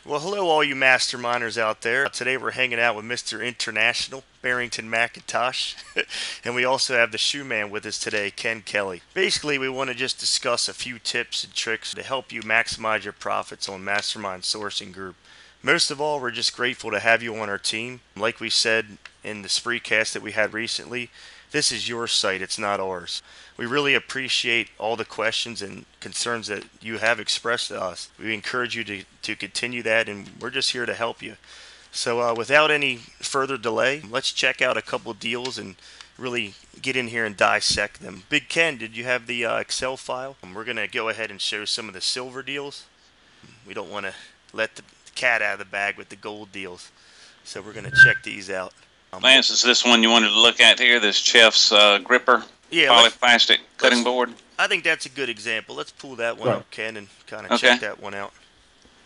Well, hello, all you masterminders out there. Today we're hanging out with Mr. International, Barrington McIntosh, and we also have the shoe man with us today, Ken Kelly. Basically, we want to just discuss a few tips and tricks to help you maximize your profits on Mastermind Sourcing Group. Most of all, we're just grateful to have you on our team. Like we said in the spreecast that we had recently, this is your site, it's not ours. We really appreciate all the questions and concerns that you have expressed to us. We encourage you to continue that, and we're just here to help you. So, without any further delay, let's check out a couple deals and really get in here and dissect them. Big Ken, did you have the Excel file? We're going to go ahead and show some of the silver deals. We don't want to let the cat out of the bag with the gold deals. So, we're going to check these out. Lance, is this one you wanted to look at here, this Chef's gripper Yeah, polyplastic cutting board? I think that's a good example. Let's pull that one up, Ken, and kind of Okay. check that one out.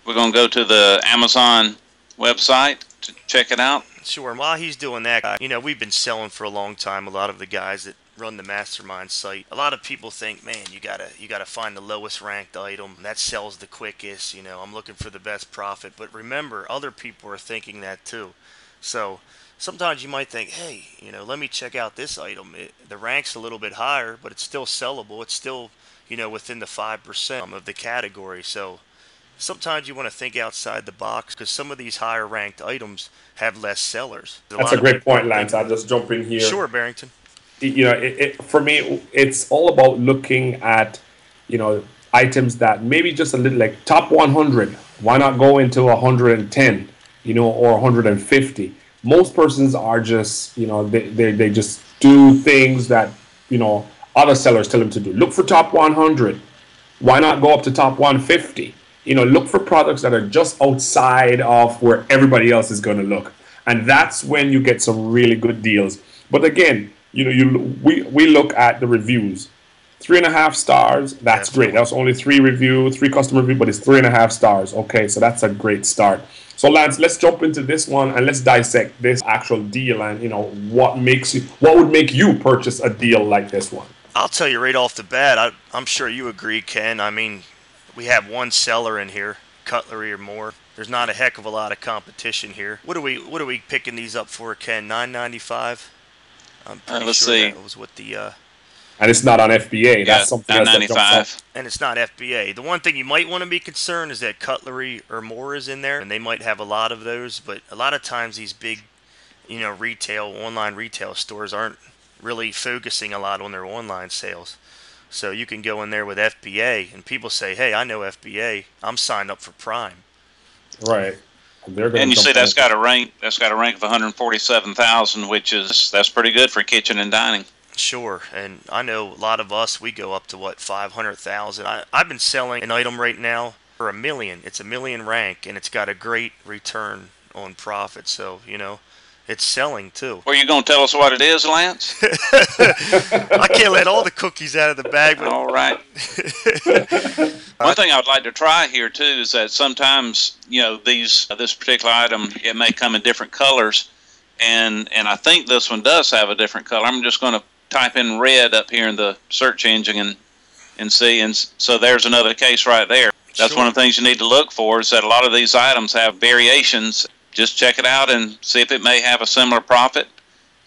We're going to go to the Amazon website to check it out. Sure. And while he's doing that, we've been selling for a long time. A lot of the guys that run the Mastermind site. A lot of people think, man, you gotta find the lowest ranked item that sells the quickest. I'm looking for the best profit. But remember, other people are thinking that too. So sometimes you might think, hey, let me check out this item. The rank's a little bit higher, but it's still sellable. It's still, within the 5% of the category. So sometimes you want to think outside the box because some of these higher ranked items have less sellers. That's a great point, Lance. I'll just jump in here. Sure, Barrington. For me, it's all about looking at, items that maybe just a little like top 100. Why not go into 110, or 150? Most persons are just, they just do things that, other sellers tell them to do. Look for top 100. Why not go up to top 150? Look for products that are just outside of where everybody else is going to look. And that's when you get some really good deals. But again, we look at the reviews. 3.5 stars, that's great. That's only three customer review, but it's 3.5 stars. Okay, so that's a great start. So Lance, let's jump into this one and let's dissect this actual deal and what would make you purchase a deal like this one. I'll tell you right off the bat, I'm sure you agree, Ken. I mean, we have one seller in here, Cutlery or more. There's not a heck of a lot of competition here. What are we picking these up for, Ken? $9.95. I'm pretty Let's sure see. that was what the. And it's not on FBA. That's something else that jumps $9.95. And it's not FBA. The one thing you might want to be concerned is that Cutlery or more is in there, and they might have a lot of those. But a lot of times these big, online retail stores aren't really focusing a lot on their online sales. So you can go in there with FBA, and people say, "Hey, I know FBA. I'm signed up for Prime." Right. And you see that's got a rank of 147,000, that's pretty good for kitchen and dining. Sure, and I know a lot of us, we go up to 500,000. I've been selling an item right now for $1 million. It's $1 million rank, and it's got a great return on profit. So it's selling too. Were you going to tell us what it is, Lance? I can't let all the cookies out of the bag. But All right. One thing I'd like to try here too is that sometimes this particular item, it may come in different colors, and I think this one does have a different color. I'm just going to type in red up here in the search engine and see, and so there's another case right there. That's Sure. one of the things you need to look for, is that a lot of these items have variations. Just check it out and see if it may have a similar profit,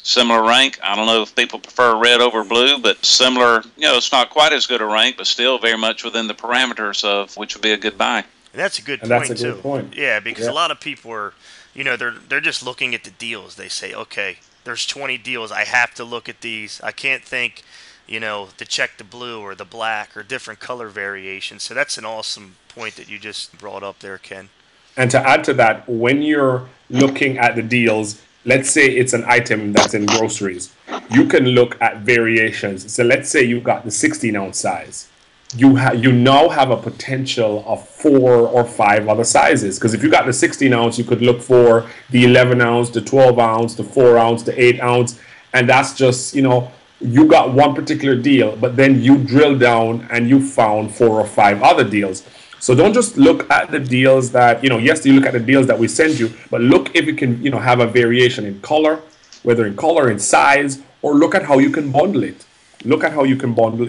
similar rank. I don't know if people prefer red over blue, but similar, it's not quite as good a rank, but still very much within the parameters of which would be a good buy. And that's a good And point that's a too. good point. Yeah, because Yeah. a lot of people are, they're just looking at the deals. They say, okay, there's 20 deals. I have to look at these. I can't think, to check the blue or the black or different color variations. So that's an awesome point that you just brought up there, Ken. And to add to that, when you're looking at the deals, let's say it's an item that's in groceries, you can look at variations. So let's say you got the 16-ounce size. You now have a potential of 4 or 5 other sizes. Because if you got the 16-ounce, you could look for the 11-ounce, the 12-ounce, the 4-ounce, the 8-ounce. And that's just, you got one particular deal, but then you drill down and you found 4 or 5 other deals. So don't just look at the deals that, yes, you look at the deals that we send you, but look if you can, have a variation in color, whether in color, in size, or look at how you can bundle it. look at how you can bundle,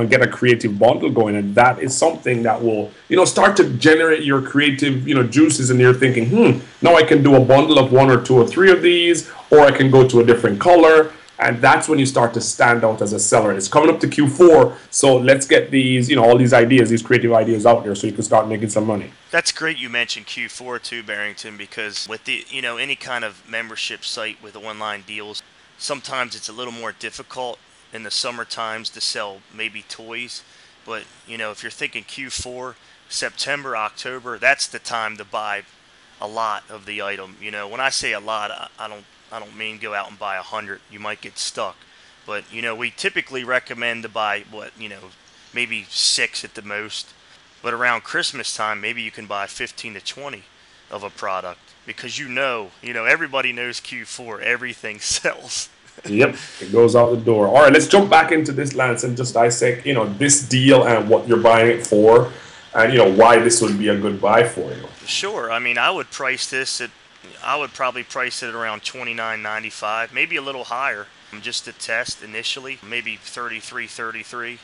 get a creative bundle going. And that is something that will, start to generate your creative, juices. And you're thinking, now I can do a bundle of one or two or three of these, or I can go to a different color. And that's when you start to stand out as a seller. It's coming up to Q4, so let's get these, all these ideas, these creative ideas out there so you can start making some money. That's great you mentioned Q4 too, Barrington, because with the, any kind of membership site with online deals, sometimes it's a little more difficult in the summer times to sell maybe toys. But, if you're thinking Q4, September, October, that's the time to buy a lot of the item. When I say a lot, I don't mean go out and buy 100. You might get stuck. But, we typically recommend to buy maybe 6 at the most. But around Christmas time, maybe you can buy 15 to 20 of a product because everybody knows Q4, everything sells. Yep, it goes out the door. All right, let's jump back into this, Lance, and just dissect, this deal and what you're buying it for, and why this would be a good buy for you. Sure. I mean, I would probably price it around $29.95, maybe a little higher, just to test initially, maybe $33.33.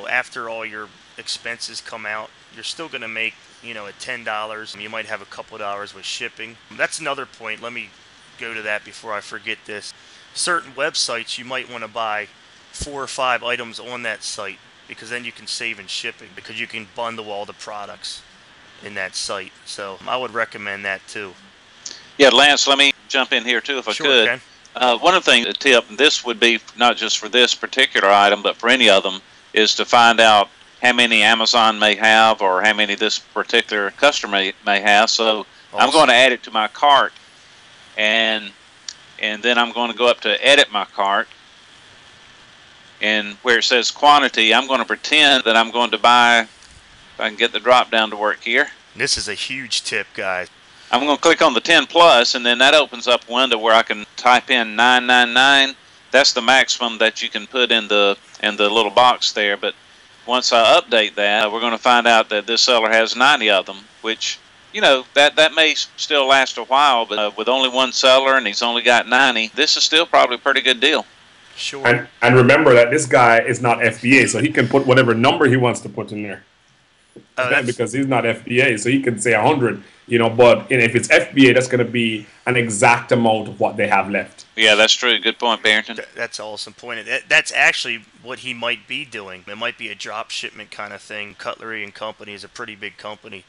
After all your expenses come out, you're still going to make, at $10. You might have a couple of dollars with shipping. That's another point. Let me go to that before I forget this. Certain websites, you might want to buy 4 or 5 items on that site because then you can save in shipping because you can bundle all the products in that site. So I would recommend that too. Yeah, Lance, let me jump in here too if I Sure, could. Ken. One of the things, a tip, and this would be not just for this particular item, but for any of them, is to find out how many Amazon may have or how many this particular customer may have. So Awesome. I'm going to add it to my cart, and then I'm going to go up to edit my cart. And where it says quantity, I'm going to pretend that I'm going to buy, if I can get the drop down to work here. This is a huge tip, guys. I'm going to click on the 10 plus, and then that opens up a window where I can type in 999. That's the maximum that you can put in the little box there. But once I update that, we're going to find out that this seller has 90 of them, which, that may still last a while. But with only one seller and he's only got 90, this is still probably a pretty good deal. Sure. And remember that this guy is not FBA, so he can put whatever number he wants to put in there. Because he's not FBA, so he can say 100, but if it's FBA, that's going to be an exact amount of what they have left. Yeah, that's true. Good point, Barrington. That's an awesome point. That's actually what he might be doing. It might be a drop shipment kind of thing. Cutlery and Company is a pretty big company,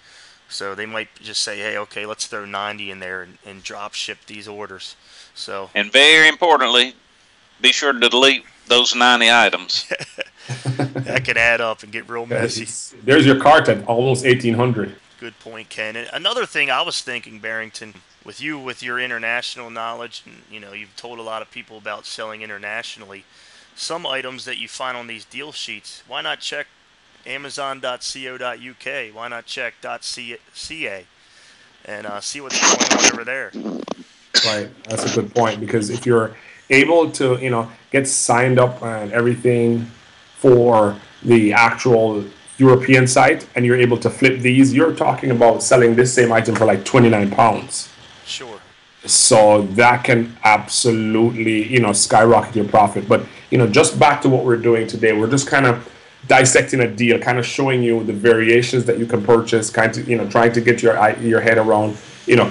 so they might just say, hey, okay, let's throw 90 in there and drop ship these orders. So. And very importantly, be sure to delete those 90 items. That could add up and get real messy. There's your cart at almost 1,800. Good point, Ken. And another thing I was thinking, Barrington, with your international knowledge, and you've told a lot of people about selling internationally. Some items that you find on these deal sheets, why not check Amazon.co.uk? Why not check .ca and see what's going on over there? Right, that's a good point, because if you're able to get signed up and everything for the actual European site, and you're able to flip these, you're talking about selling this same item for like £29. Sure. So that can absolutely skyrocket your profit. But just back to what we're doing today, we're just kind of dissecting a deal, kind of showing you the variations that you can purchase, kind of trying to get your head around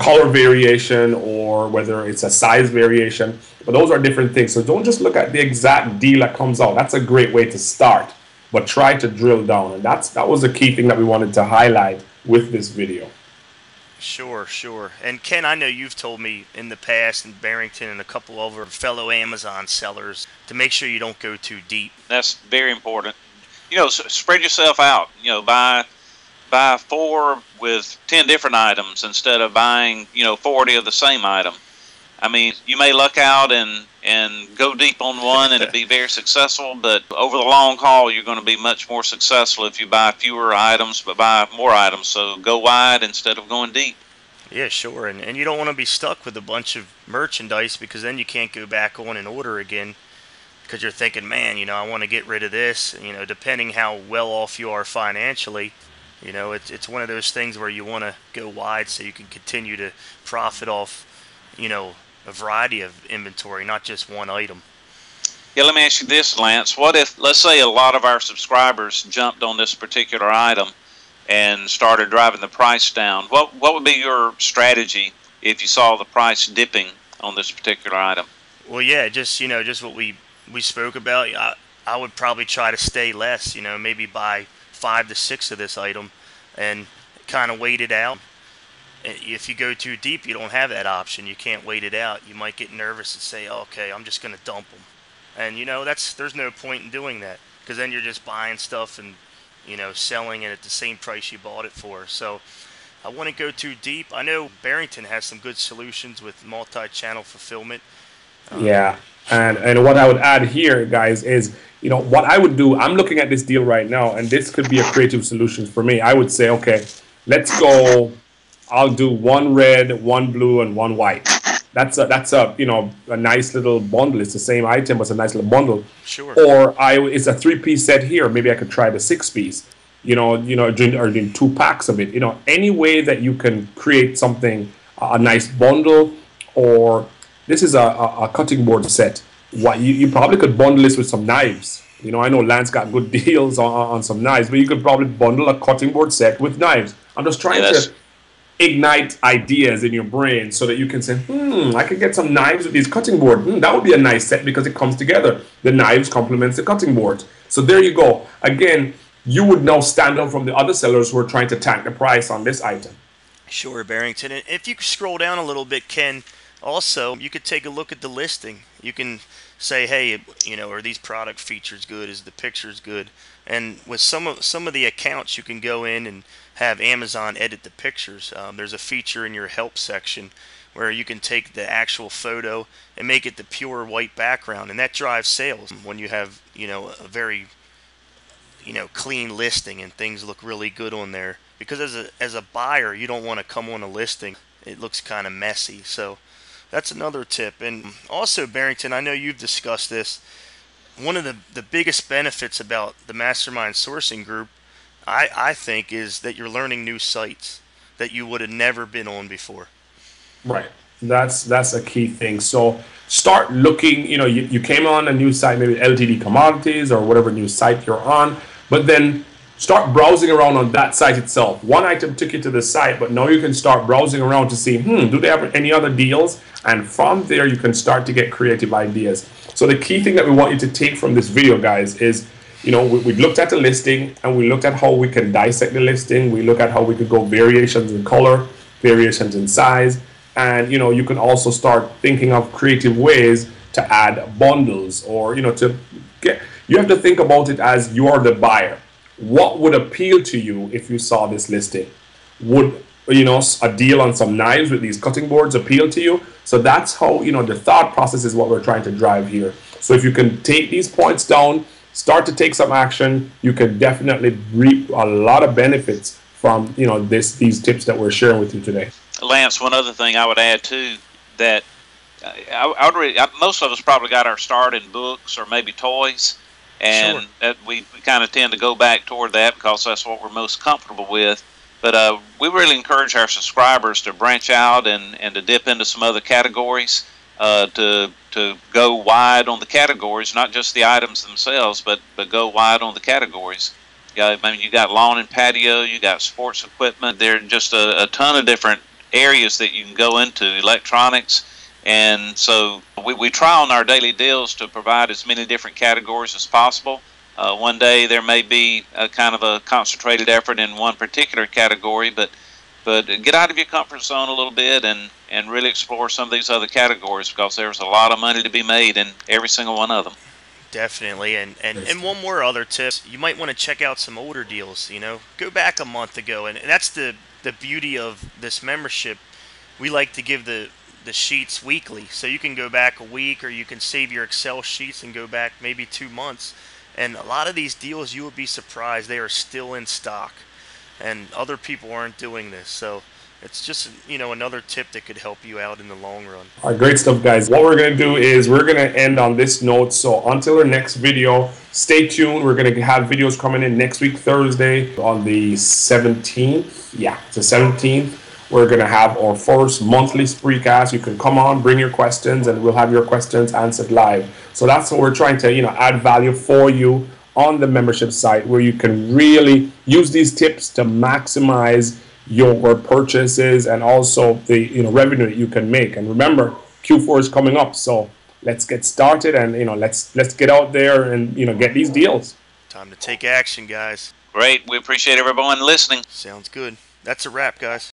color variation, or whether it's a size variation. But those are different things. So don't just look at the exact deal that comes out. That's a great way to start, but try to drill down. And that was the key thing that we wanted to highlight with this video. Sure. And Ken, I know you've told me in the past, and Barrington and a couple of our fellow Amazon sellers, to make sure you don't go too deep. That's very important. Spread yourself out. Buy 4 with 10 different items instead of buying 40 of the same item. I mean, you may luck out and go deep on one and it be very successful, but over the long haul, you're going to be much more successful if you buy fewer items but buy more items. So go wide instead of going deep. Yeah, sure. And you don't want to be stuck with a bunch of merchandise, because then you can't go back on and order again, because you're thinking, man, I want to get rid of this. Depending how well off you are financially, it's one of those things where you want to go wide so you can continue to profit off, a variety of inventory, not just one item. Yeah, let me ask you this, Lance. What if, let's say, a lot of our subscribers jumped on this particular item and started driving the price down? What would be your strategy if you saw the price dipping on this particular item? Well, yeah, just just what we spoke about. I would probably try to stay less. Maybe buy 5 to 6 of this item, and kind of wait it out. If you go too deep, you don't have that option. You can't wait it out. You might get nervous and say, oh, "Okay, I'm just going to dump them," and there's no point in doing that, because then you're just buying stuff and selling it at the same price you bought it for. So I wouldn't go too deep. I know Barrington has some good solutions with multi-channel fulfillment. Yeah, and what I would add here, guys, is what I would do. I'm looking at this deal right now, and this could be a creative solution for me. I would say, okay, let's go. I'll do one red, one blue, and one white. That's a nice little bundle. It's the same item, but it's a nice little bundle. Sure. Or it's a 3-piece set here. Maybe I could try the 6-piece. Or doing 2 packs of it. Any way that you can create something, a nice bundle, or this is a cutting board set. What you probably could bundle this with some knives. I know Lance got good deals on some knives, but you could probably bundle a cutting board set with knives. I'm just trying to ignite ideas in your brain so that you can say, I could get some knives with these cutting board. That would be a nice set because it comes together. The knives complements the cutting board. So there you go. Again, you would now stand out from the other sellers who are trying to tank the price on this item. Sure, Barrington. And if you scroll down a little bit, Ken, also, you could take a look at the listing. You can say, hey, are these product features good? Is the pictures good? And with some of the accounts, you can go in and have Amazon edit the pictures. There's a feature in your help section where you can take the actual photo and make it the pure white background, and that drives sales when you have a very clean listing and things look really good on there. Because as a buyer, you don't want to come on a listing, it looks kind of messy. So that's another tip. And also, Barrington, I know you've discussed this. One of the biggest benefits about the Mastermind Sourcing Group, I think, is that you're learning new sites that you would have never been on before. Right. That's a key thing. So start looking, you came on a new site, maybe LTD Commodities or whatever new site you're on, but then start browsing around on that site itself. One item took you to the site, but now you can start browsing around to see, do they have any other deals? And from there, you can start to get creative ideas. So the key thing that we want you to take from this video, guys, is, we looked at the listing and we looked at how we can dissect the listing. We look at how we could go variations in color, variations in size. And, you can also start thinking of creative ways to add bundles or, you have to think about it as you are the buyer. What would appeal to you if you saw this listing? Would a deal on some knives with these cutting boards appeal to you? So that's how the thought process is what we're trying to drive here. So if you can take these points down, start to take some action, you can definitely reap a lot of benefits from these tips that we're sharing with you today. Lance, one other thing I would add too, that most of us probably got our start in books or maybe toys. And Sure. that we kind of tend to go back toward that because that's what we're most comfortable with. But we really encourage our subscribers to branch out and to dip into some other categories, to go wide on the categories, not just the items themselves, but go wide on the categories. You got lawn and patio, you got sports equipment. There are just a ton of different areas that you can go into, electronics. And so we try on our daily deals to provide as many different categories as possible. One day there may be a kind of a concentrated effort in one particular category, but get out of your comfort zone a little bit and really explore some of these other categories, because there's a lot of money to be made in every single one of them. Definitely. And one more other tip, you might want to check out some older deals. Go back a month ago, and that's the beauty of this membership. We like to give the sheets weekly, so you can go back a week, or you can save your Excel sheets and go back maybe 2 months. And a lot of these deals, you would be surprised, they are still in stock, and other people aren't doing this. So it's just another tip that could help you out in the long run. All right, great stuff, guys. What we're going to do is we're going to end on this note. So until our next video, stay tuned. We're going to have videos coming in next week, Thursday, on the 17th. Yeah, it's the 17th. we're going to have our first monthly spreecast. You can come on, bring your questions, and we'll have your questions answered live. So that's what we're trying to, add value for you on the membership site, where you can really use these tips to maximize your purchases and also the revenue that you can make. And remember, Q4 is coming up, so let's get started and let's get out there and get these deals. Time to take action, guys. Great. We appreciate everyone listening. Sounds good. That's a wrap, guys.